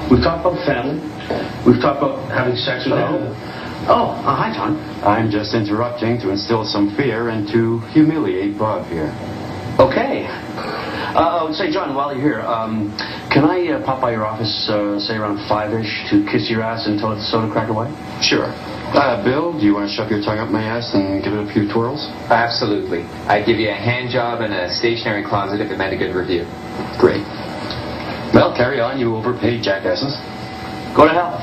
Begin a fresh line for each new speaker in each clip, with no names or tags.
We've talked about family. We've talked about having sex with people. Hi, John.
I'm just interrupting to instill some fear and to humiliate Bob here.
Okay. Say, John, while you're here, can I pop by your office, say around 5-ish, to kiss your ass until it's soda cracker white?
Sure. Bill, do you want to shove your tongue up my ass and give it a few twirls?
Absolutely. I'd give you a hand job and a stationery closet if it meant a good review.
Great. Well, carry on, you overpaid jackasses.
Go to hell.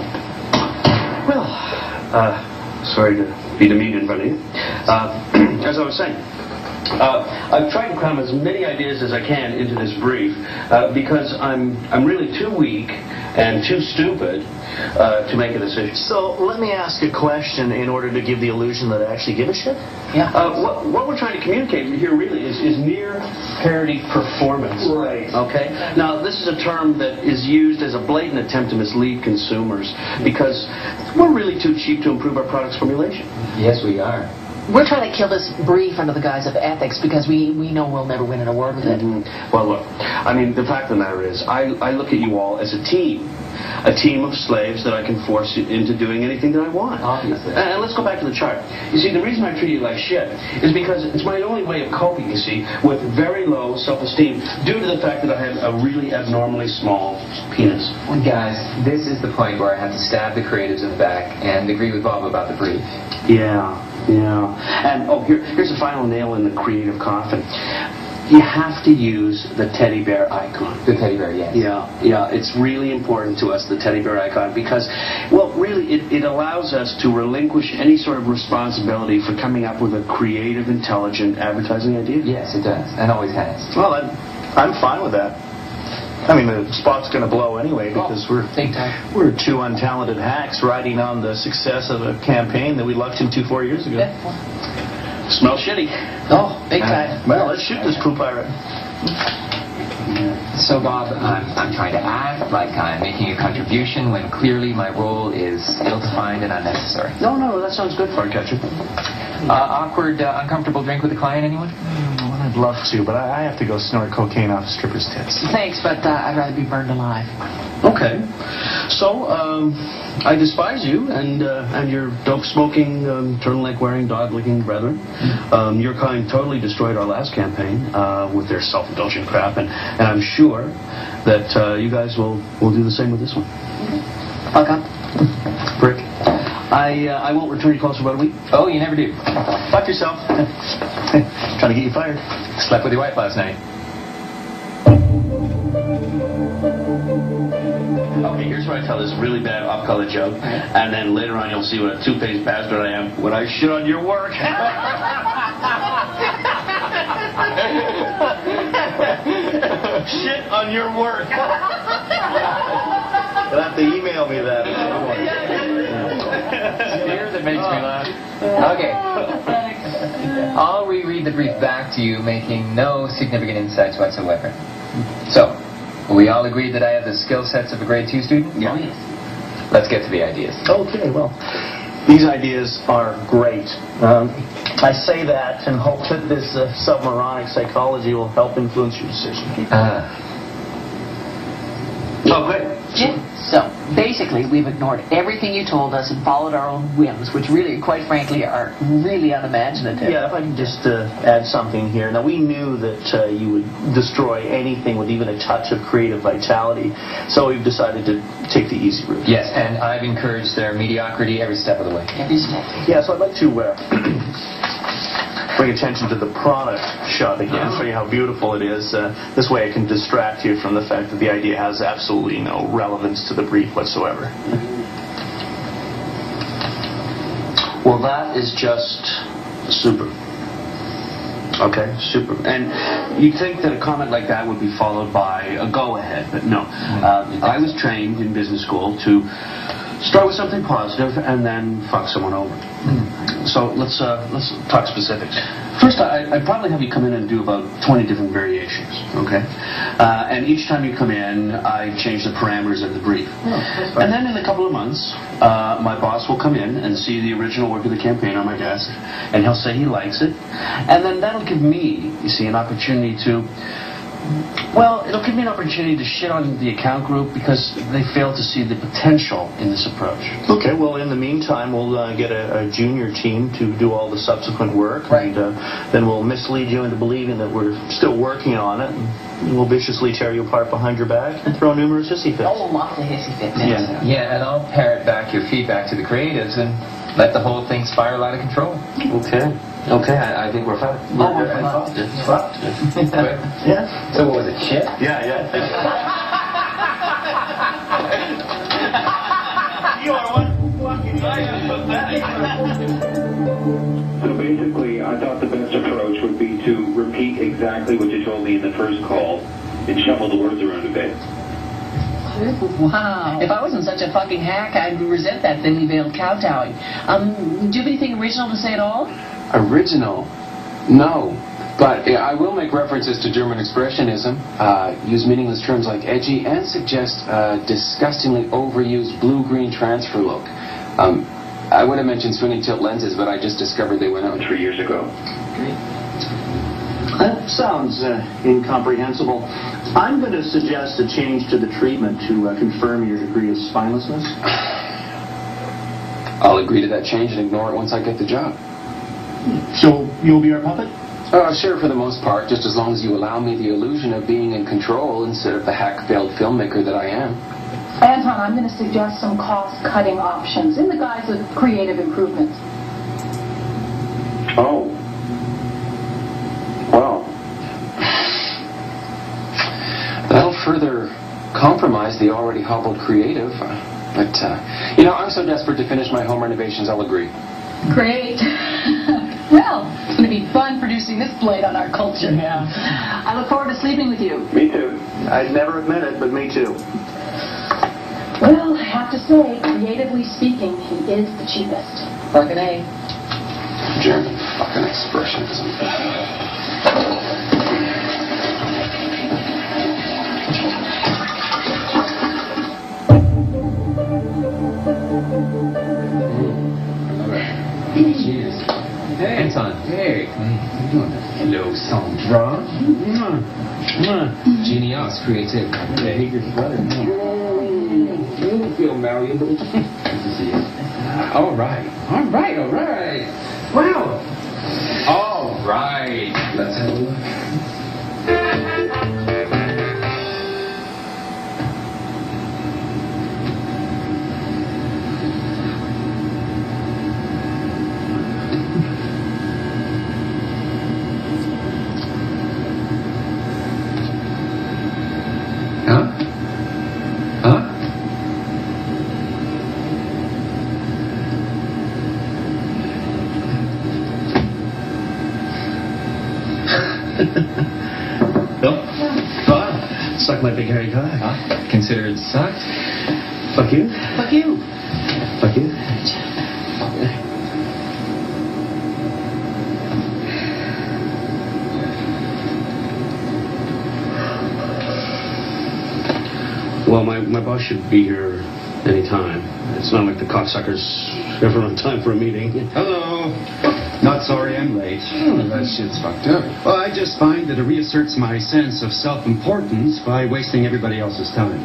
Well, sorry to be demeaned in front of you. As I was saying, I've tried to cram as many ideas as I can into this brief because I'm really too weak and too stupid to make a decision.
So let me ask a question in order to give the illusion that I actually give a shit.
Yeah. What we're trying to communicate here really is near parody performance.
Right.
Okay. Now this is a term that is used as a blatant attempt to mislead consumers because we're really too cheap to improve our product's formulation.
Yes, we are.
We're trying to kill this brief under the guise of ethics because we know we'll never win an award with it.
Well, look, I mean, the fact of the matter is, I look at you all as a team of slaves that I can force into doing anything that I want.
Obviously.
And let's go back to the chart. You see, the reason I treat you like shit is because it's my only way of coping, you see, with very low self-esteem due to the fact that I have a really abnormally small penis.
Guys, this is the point where I have to stab the creatives in the back and agree with Bob about the brief.
Yeah. And here's the final nail in the creative coffin. You have to use the teddy bear icon.
The teddy bear, yes.
Yeah, it's really important to us, the teddy bear icon, because, well, really, it allows us to relinquish any sort of responsibility for coming up with a creative, intelligent advertising idea.
Yes, it does, and always has.
Well, I'm fine with that. I mean, the spot's going to blow anyway because we're two untalented hacks riding on the success of a campaign that we lucked into 4 years ago.
Yeah.
Smells shitty.
Oh, big time.
Well, let's shoot this poop pirate.
So, Bob, I'm trying to act like I'm making a contribution when clearly my role is ill-defined and unnecessary.
No, that sounds good, Fardcatcher.
Awkward, uncomfortable drink with a client, anyone?
Well, I'd love to, but I have to go snort cocaine off strippers' tits.
Thanks, but I'd rather be burned alive.
Okay. So, I despise you and your dope-smoking, turtleneck-wearing, dog-licking brethren. Your kind totally destroyed our last campaign with their self-indulgent crap, and I'm sure that you guys will do the same with this one.
Fuck up.
Prick. I won't return your calls for about a week.
Oh, you never do.
Fuck yourself. Trying to get you fired.
Slept with your wife last night.
Okay, here's where I tell this really bad off-color joke, and then later on you'll see what a two-faced bastard I am when I shit on your work. Shit on your work.
You'll have to email me that.
Here that makes me laugh. Okay. I'll reread the brief back to you, making no significant insights whatsoever. So, we all agreed that I have the skill sets of a grade 2 student?
Yeah.
Let's get to the ideas.
Okay, well, these ideas are great. I say that and hope that this submoronic psychology will help influence your decision.
Oh, great.
Yeah. So, basically, we've ignored everything you told us and followed our own whims, which really, quite frankly, are really unimaginative.
Yeah, if I can just add something here. Now, we knew that you would destroy anything with even a touch of creative vitality, so we've decided to take the easy route.
Yes, and I've encouraged their mediocrity every step of the way.
Every step.
Yeah, so I'd like to bring attention to the product shot again, show you how beautiful it is. This way I can distract you from the fact that the idea has absolutely no relevance to the brief whatsoever.
Well, that is just super. Okay, super. And you'd think that a comment like that would be followed by a go-ahead, but no. I was trained in business school to start with something positive and then fuck someone over. So let's talk specifics. First, I'd probably have you come in and do about 20 different variations, okay? And each time you come in, I change the parameters of the brief. And then in a couple of months, my boss will come in and see the original work of the campaign on my desk, and he'll say he likes it. And then that'll give me, you see, an opportunity to Well, it'll give me an opportunity to shit on the account group because they fail to see the potential in this approach.
Okay, well, in the meantime, we'll get a junior team to do all the subsequent work.
Right.
And then we'll mislead you into believing that we're still working on it. And we'll viciously tear you apart behind your back and throw numerous hissy fits.
Oh, lots of hissy fits.
Yeah.
Yeah, and I'll parrot back your feedback to the creatives and let the whole thing spiral out of control.
Okay. Okay, I think we're fucked.
We're fucked.
It's fucked.
Yeah.
So what was it, shit?
Yeah. You are one fucking pathetic.
So basically, I thought the best approach would be to repeat exactly what you told me in the first call and shuffle the words around a bit.
Wow. If I wasn't such a fucking hack, I'd resent that thinly veiled kowtowing. Do you have anything original to say at all?
Original? No. But I will make references to German expressionism, use meaningless terms like edgy, and suggest a disgustingly overused blue-green transfer look. I would have mentioned swinging tilt lenses, but I just discovered they went out
3 years ago.
That sounds incomprehensible. I'm going to suggest a change to the treatment to confirm your degree of spinelessness.
I'll agree to that change and ignore it once I get the job.
So you'll be our puppet?
Sure, for the most part, just as long as you allow me the illusion of being in control instead of the hack-failed filmmaker that I am.
Anton, I'm going to suggest some cost-cutting options in the guise of creative improvements.
Oh. Well.
That'll further compromise the already hobbled creative. But, I'm so desperate to finish my home renovations, I'll agree.
Great. Well, it's going to be fun producing this blade on our culture.
Yeah.
I look forward to sleeping with you.
Me too.
I'd never admit it, but me too.
Well, I have to say, creatively speaking, he is the cheapest.
Fucking A.
German fucking expressionism.
Cheers. Hey. Anton. Hey. How you doing? Hello, Sandra. Genius, creative. I hate your sweater. You feel malleable. Good to see you. All right. Wow. All right. Let's have a look.
Suck my big hairy cock.
Consider it sucked.
Fuck you.
Fuck you.
Fuck you.
Well, my boss should be here any time. It's not like the cocksuckers ever on time for a meeting.
Hello. Not sorry I'm late.
That shit's fucked up.
Well, I just find that it reasserts my sense of self-importance by wasting everybody else's time.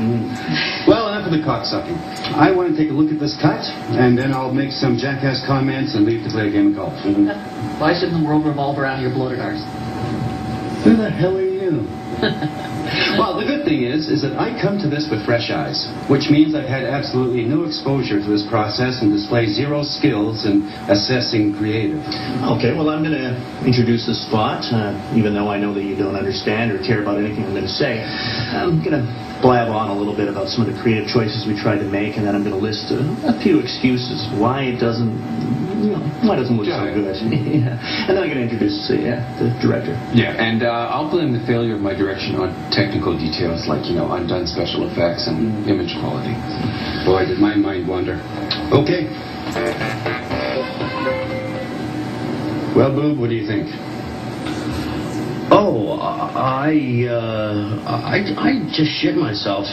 Well, enough of the cocksucking. I want to take a look at this cut, and then I'll make some jackass comments and leave to play a game of golf.
Why shouldn't the world revolve around your bloated arse?
Who the hell are you? Well, the good thing is that I come to this with fresh eyes, which means I've had absolutely no exposure to this process and display zero skills in assessing creative.
Okay, well, I'm going to introduce the spot, even though I know that you don't understand or care about anything I'm going to say. I'm going to blab on a little bit about some of the creative choices we tried to make, and then I'm going to list a few excuses why it doesn't look so good. Yeah. And then I'm going to introduce the director.
Yeah, and I'll blame the failure of my direction on technical details like, undone special effects and image quality. Boy, did my mind wander.
Okay. Well, Boob, what do you think?
Oh, I just shit myself.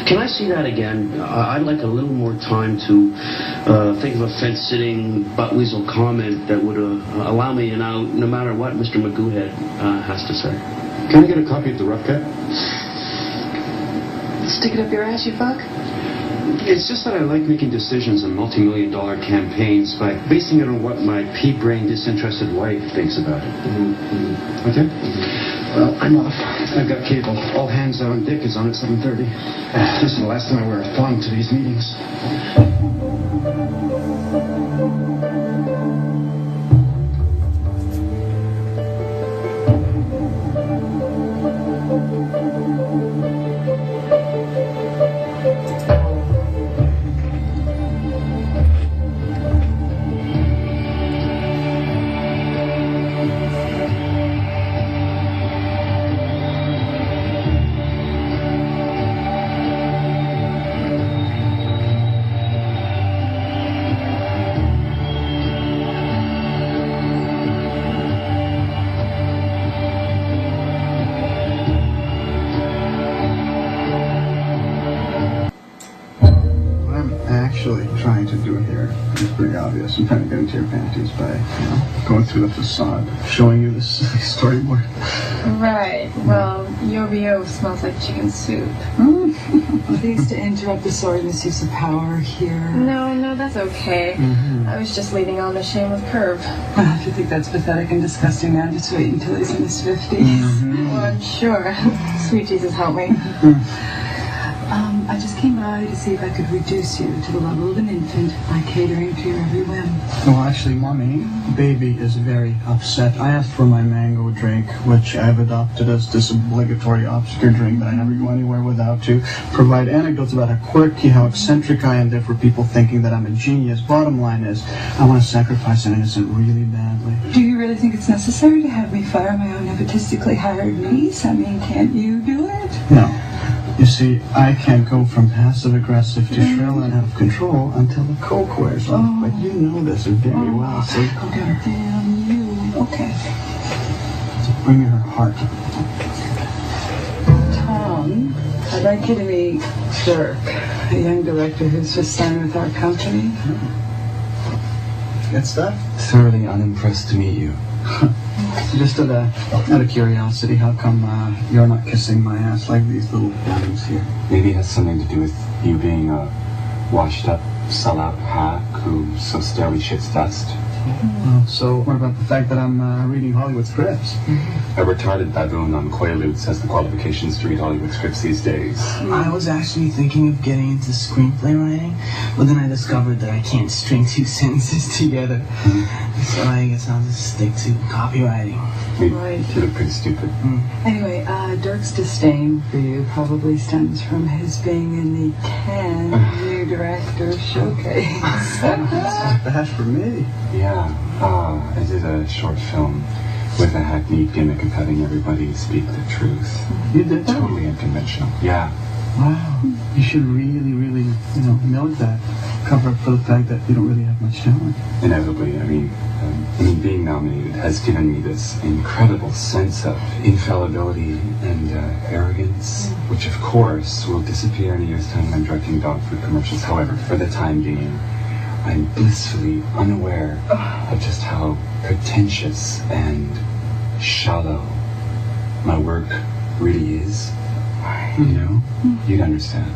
Can I see that again? I'd like a little more time to think of a fence-sitting butt-weasel comment that would allow me, no matter what Mr. Magoohead has to say.
Can I get a copy of the rough cut?
Stick it up your ass, you fuck?
It's just that I like making decisions on multi-million-dollar campaigns by basing it on what my pea-brain disinterested wife thinks about it. Okay? Well, I'm off. I've got cable. All hands on deck is on at 7:30. This is the last time I wear a thong to these meetings.
Trying to do here is pretty obvious. I'm trying to get into your panties by, going through the facade, showing you this storyboard.
Right. Well, your VO smells like chicken soup.
Please to interrupt the sorry misuse of power here.
No, that's okay. I was just leading on the shameless curve.
If you think that's pathetic and disgusting now, just wait until he's in his 50s.
Well, I'm sure. Sweet Jesus, help me.
I just came by to see if I could reduce you to the level of an infant by catering to your every whim.
Well, actually, Mommy, Baby is very upset. I asked for my mango drink, which I've adopted as this obligatory obscure drink that I never go anywhere without, to provide anecdotes about how quirky, how eccentric I am, therefore people thinking that I'm a genius. Bottom line is, I want to sacrifice an innocent really badly.
Do you really think it's necessary to have me fire my own nepotistically hired niece? I mean, can't you do it?
No. You see, I can't go from passive-aggressive to shrill and out of control until the coke wears off. But you know this very well, so...
Oh, damn you. Okay.
So bring me her heart.
Tom, I'd like you to meet Dirk, a young director who's just signed with our company.
Get stuff?
Thoroughly unimpressed to meet you.
Just out of curiosity, how come you're not kissing my ass like these little dummies here?
Maybe it has something to do with you being a washed-up, sellout hack who so stairly shits dust.
Well, so what about the fact that I'm reading Hollywood scripts?
A retarded baboon on Quaalude says the qualifications to read Hollywood scripts these days.
I was actually thinking of getting into screenplay writing, but then I discovered that I can't string two sentences together. So I guess I'll just stick to copywriting.
Right.
You look pretty stupid.
Anyway, Dirk's disdain for you probably stems from his being in the Cannes New Director Showcase.
That's for me.
Yeah, I did a short film with a hackneyed gimmick of having everybody speak the truth.
You did that?
Totally unconventional. Yeah.
Wow. You should really, milk that. Cover up for the fact that you don't really have much talent.
Inevitably, I mean, being nominated has given me this incredible sense of infallibility and arrogance, which of course will disappear in a year's time when I'm directing dog food commercials. However, for the time being, I'm blissfully unaware of just how pretentious and shallow my work really is. You know? You'd understand.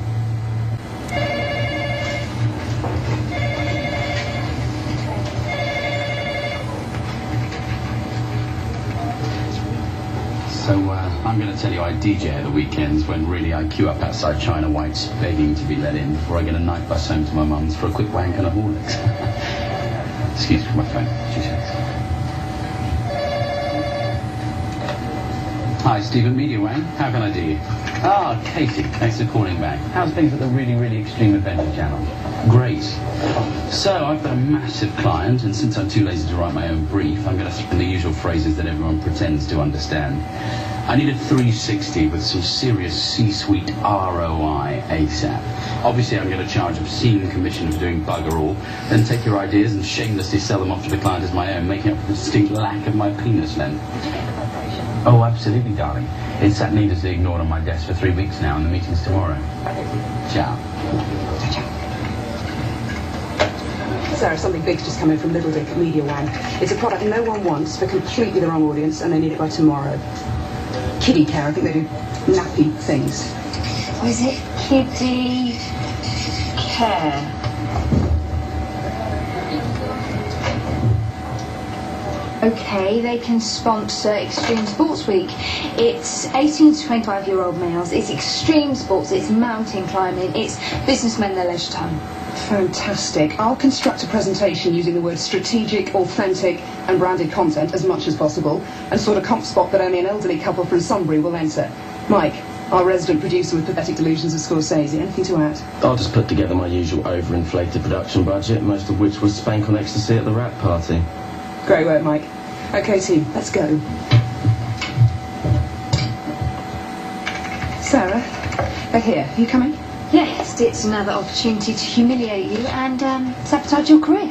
So, I'm going to tell you I DJ at the weekends when really I queue up outside China White's begging to be let in before I get a night bus home to my mum's for a quick wank and a Horlicks. Excuse me for my phone. 2 seconds. Hi, Stephen Media Wang. How can I do you? Ah, Katie. Thanks for calling back. How's things at the really, really extreme adventure channel? Great. So, I've got a massive client, and since I'm too lazy to write my own brief, I'm going to throw in the usual phrases that everyone pretends to understand. I need a 360 with some serious C-suite ROI ASAP. Obviously, I'm going to charge obscene commission for doing bugger all, then take your ideas and shamelessly sell them off to the client as my own, making up for the distinct lack of my penis length. Oh, absolutely, darling. It's sat needlessly ignored on my desk for 3 weeks now, and the meeting's tomorrow. Ciao.
Sarah, something big's just come in from Little Dick Media One. It's a product no one wants for completely the wrong audience, and they need it by tomorrow. Kiddie care, I think they do nappy things.
Was it kiddie care? Okay, they can sponsor Extreme Sports Week. It's 18 to 25-year-old males. It's extreme sports. It's mountain climbing. It's businessmen in their leisure time.
Fantastic. I'll construct a presentation using the words strategic, authentic and branded content as much as possible, and sort of comp spot that only an elderly couple from Sunbury will enter. Mike, our resident producer with pathetic delusions of Scorsese, anything to add?
I'll just put together my usual overinflated production budget, most of which was spank on ecstasy at the rap party.
Great work, Mike. Okay, team, let's go. Sarah, they're here. Are you coming?
Yes, it's another opportunity to humiliate you and sabotage your career.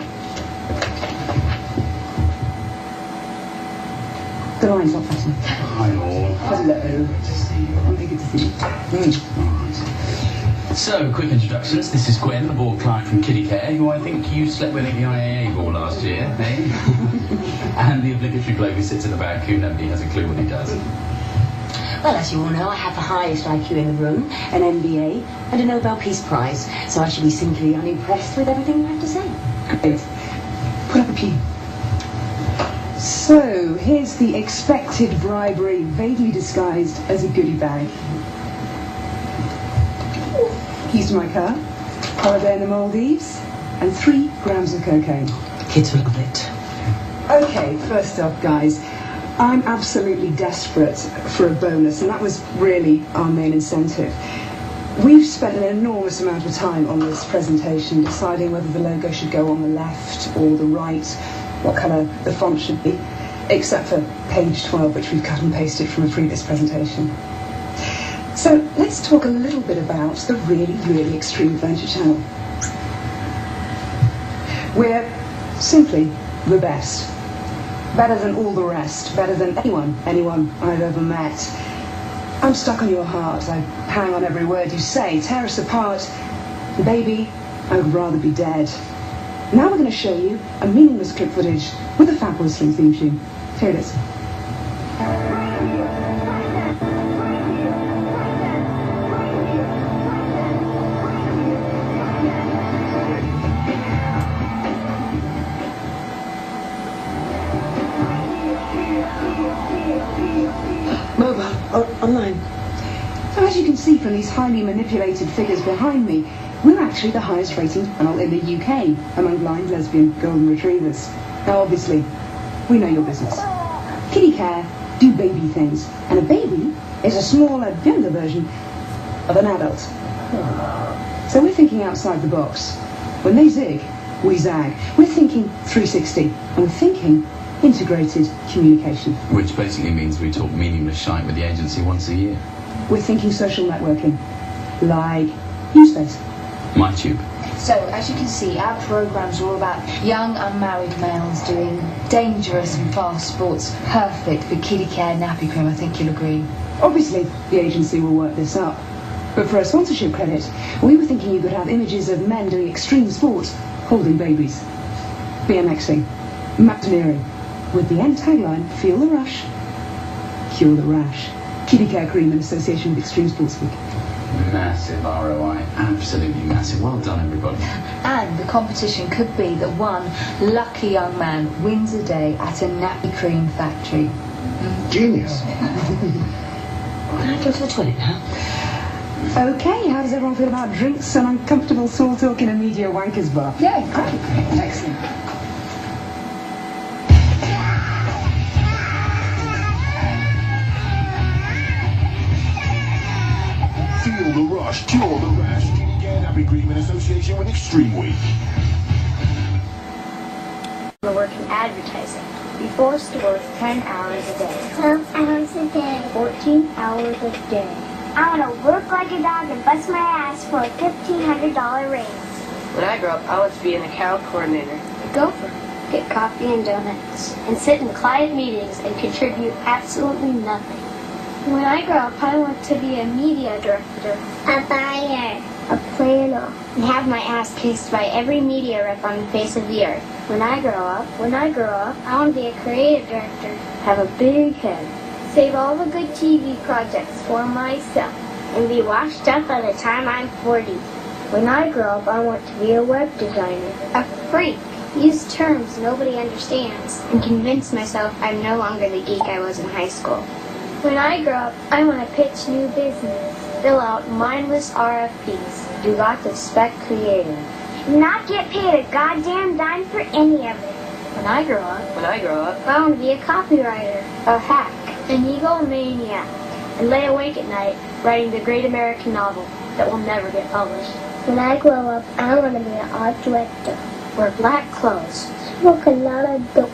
The line's not fascinating.
Hi all.
Hello. Good to see you.
So, quick introductions. This is Gwen, the board client from Kiddie Care, who I think you slept with at the IAA ball last year, eh? And the obligatory bloke who sits in the back who nobody has a clue what he does.
Well, as you all know, I have the highest IQ in the room, an MBA, and a Nobel Peace Prize, so I should be simply unimpressed with everything you have to say.
Great. Put up a pew. So, here's the expected bribery, vaguely disguised as a goodie bag. Keys to my car, holiday in the Maldives, and 3 grams of cocaine.
Kids will love it.
Okay, first up, guys. I'm absolutely desperate for a bonus, and that was really our main incentive. We've spent an enormous amount of time on this presentation, deciding whether the logo should go on the left or the right, what colour the font should be, except for page 12, which we've cut and pasted from a previous presentation. So let's talk a little bit about the really, really extreme adventure channel. We're simply the best. Better than all the rest, better than anyone I've ever met. I'm stuck on your heart, I hang on every word you say, tear us apart. Baby, I would rather be dead. Now we're going to show you a meaningless clip footage with a fab whistling theme tune. Here it is.
Online.
So as you can see from these highly manipulated figures behind me, we're actually the highest rating channel in the UK among blind, lesbian, golden retrievers. Now obviously, we know your business. Kiddie care do baby things, and a baby is a smaller, younger version of an adult. So we're thinking outside the box. When they zig, we zag. We're thinking 360, and we're thinking integrated communication.
Which basically means we talk meaningless shite with the agency once a year.
We're thinking social networking, like Newspace.
MyTube.
So, as you can see, our program's all about young, unmarried males doing dangerous and fast sports, perfect for kiddie care nappy cream, I think you'll agree.
Obviously, the agency will work this up. But for a sponsorship credit, we were thinking you could have images of men doing extreme sports, holding babies, BMXing, mountaineering, with the end tagline, feel the rush, cure the rash. Kiddie care cream in association with Extreme Sports Week.
Massive ROI, absolutely massive. Well done, everybody.
And the competition could be that one lucky young man wins a day at a nappy cream factory.
Genius. Can I go to the toilet now?
Okay, how does everyone feel about drinks and uncomfortable small talk in a media wankers bar?
Yeah, great. Excellent.
Feel the rush, cure the rash. Kiddie care nappy cream in association with Extreme Week.
I work in advertising. Be forced to work 10 hours a day. 12 hours a day. 14 hours a day. I want to work like a dog and bust my ass for a $1,500 raise.
When I grow up, I want to be an account coordinator.
Go for it. Get coffee and donuts. And sit in quiet meetings and contribute absolutely nothing. When I grow up, I want to be a media director, a buyer, a planner, and have my ass kissed by every media rep on the face of the earth. When I grow up, I want to be a creative director, have a big head, save all the good TV projects for myself, and be washed up by the time I'm 40. When I grow up, I want to be a web designer, a freak, use terms nobody understands, and convince myself I'm no longer the geek I was in high school. When I grow up, I want to pitch new business, fill out mindless RFPs, do lots of spec creative, not get paid a goddamn dime for any of it. When I grow up, I want to be a copywriter, a hack, an egomaniac, and lay awake at night writing the great American novel that will never get published. When I grow up, I want to be an art director, wear black clothes, smoke a lot of dope,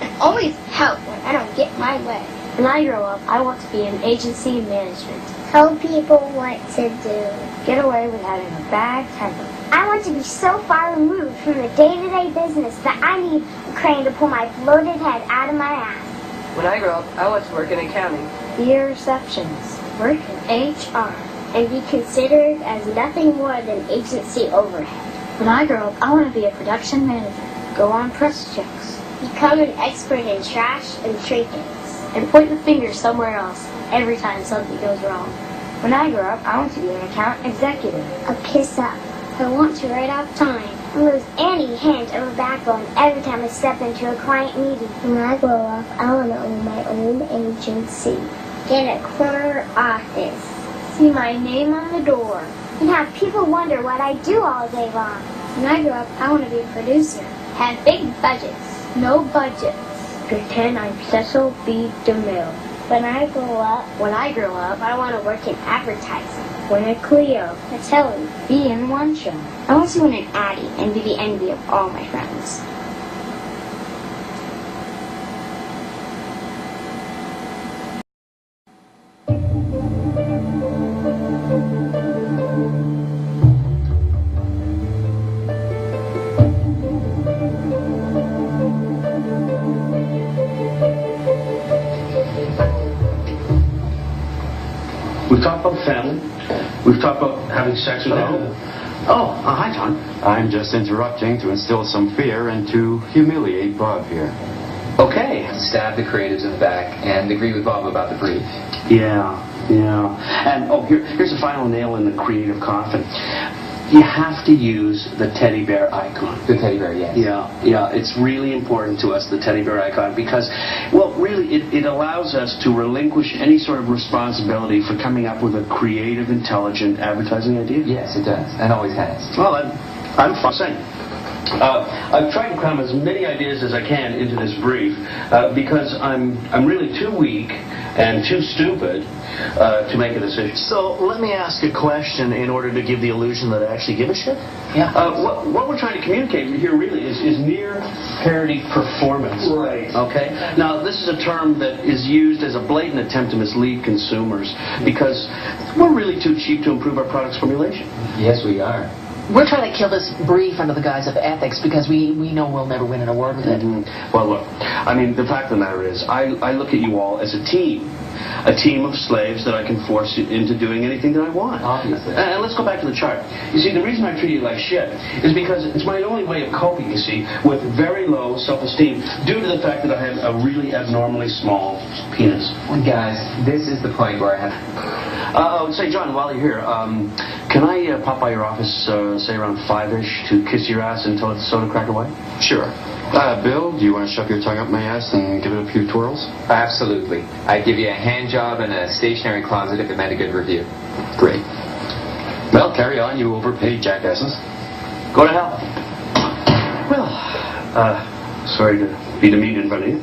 and always help when I don't get my way. When I grow up, I want to be in agency management. Tell people what to do. Get away with having a bad temper. I want to be so far removed from the day-to-day business that I need a crane to pull my bloated head out of my ass.
When I grow up, I want to work in accounting.
Be a receptionist. Work in HR. And be considered as nothing more than agency overhead. When I grow up, I want to be a production manager. Go on press checks. Become an expert in trash and trinkets. And point the finger somewhere else every time something goes wrong. When I grow up, I want to be an account executive. A piss up. I want to write off time and lose any hint of a backbone every time I step into a client meeting. When I grow up, I want to own my own agency. Get a corner office. See my name on the door. And have people wonder what I do all day long. When I grow up, I want to be a producer. Have big budgets. No budgets. Pretend I'm Cecil B. DeMille. When I grow up, I want to work in advertising. Win a Clio, a Telly, be in one show. I want to win an Addy and be the envy of all my friends.
We've talked about family. We've talked about having sex with them. Hi, John.
I'm just interrupting to instill some fear and to humiliate Bob here.
Okay.
Stab the creatives in the back and agree with Bob about the brief.
Yeah. And here's the final nail in the creative coffin. You have to use the teddy bear icon.
The teddy bear, yes.
Yeah, it's really important to us, the teddy bear icon, because, well, really, it allows us to relinquish any sort of responsibility for coming up with a creative, intelligent advertising idea.
Yes, it does, and always has.
Well, I'm fussing. I've tried to cram as many ideas as I can into this brief because I'm really too weak and too stupid to make a decision.
So let me ask a question in order to give the illusion that I actually give a shit.
Yeah. What we're trying to communicate here really is near parody performance.
Right.
Okay. Now this is a term that is used as a blatant attempt to mislead consumers because we're really too cheap to improve our product's formulation.
Yes, we are.
We're trying to kill this brief under the guise of ethics because we know we'll never win an award with it.
Well, look, I mean, the fact of the matter is, I look at you all as a team of slaves that I can force into doing anything that I want.
Obviously.
And let's go back to the chart. You see, the reason I treat you like shit is because it's my only way of coping, you see, with very low self-esteem due to the fact that I have a really abnormally small penis.
Guys, this is the point where I have...
say, John, while you're here, can I pop by your office, say around 5-ish, to kiss your ass until it's soda cracker white?
Sure. Bill, do you want to shove your tongue up my ass and give it a few twirls?
Absolutely. I'd give you a hand job and a stationary closet if it meant a good review.
Great. Well, carry on, you overpaid jackasses.
Go to hell. Well, sorry to be demeaned in front of you.